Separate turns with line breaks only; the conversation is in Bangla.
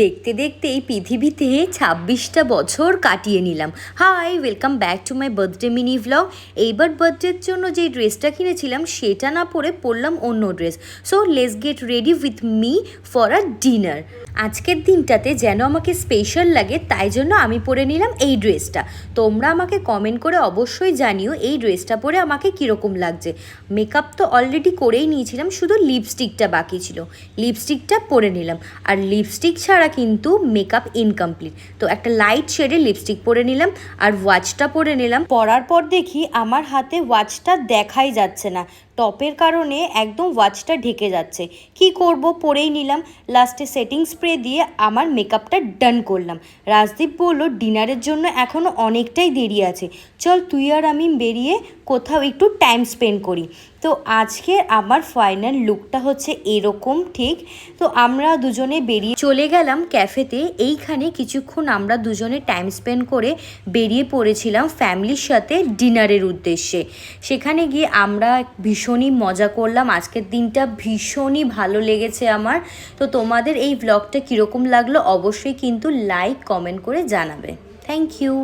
দেখতে দেখতে এই পৃথিবীতে 26টা বছর কাটিয়ে নিলাম। Hi, welcome back to my birthday mini vlog. এইবার বার্থডের জন্য যে ড্রেসটা কিনেছিলাম সেটা না পরে পরলাম অন্য dress. So let's get ready with me for a dinner. আজকের দিনটাতে যেন আমাকে স্পেশাল লাগে, তাই জন্য আমি পরে নিলাম এই ড্রেসটা। তোমরা আমাকে কমেন্ট করে অবশ্যই জানিও এই ড্রেসটা পরে আমাকে কীরকম লাগছে। মেকআপ তো অলরেডি করেই নিয়েছিলাম, শুধু লিপস্টিকটা বাকি ছিল। লিপস্টিকটা পরে নিলাম, আর লিপস্টিক ছাড়া কিন্তু মেকআপ ইনকমপ্লিট। তো একটা লাইট শেডের লিপস্টিক পরে নিলাম আর ওয়াচটা পরে নিলাম। পরার পর দেখি আমার হাতে ওয়াচটা দেখাই যাচ্ছে না, টপের কারণে একদম ওয়াচটা ঢেকে যাচ্ছে। কি করব, পরেই নিলাম। লাস্টে সেটিং স্প্রে দিয়ে আমার মেকআপটা ডান করলাম। রাজদীপ বলল ডিনারের জন্য এখনও অনেকটাই দেরি আছে, চল তুই আর আমি বেরিয়ে কোথাও একটু টাইম স্পেন্ড করি। তো আজকে আমার ফাইনাল লুকটা হচ্ছে এরকম ঠিক। তো আমরা দুজনে বেরিয়ে চলে গেলাম ক্যাফেতে। এইখানে কিছুক্ষণ আমরা দুজনে টাইম স্পেন্ড করে বেরিয়ে পড়েছিলাম ফ্যামিলির সাথে ডিনারের উদ্দেশ্যে। সেখানে গিয়ে আমরা ভীষণই মজা করলাম। আজকের দিনটা ভীষণই ভালো লেগেছে আমার। তো তোমাদের এই ব্লগটা কীরকম লাগলো অবশ্যই কিন্তু লাইক কমেন্ট করে জানাবে। Thank you.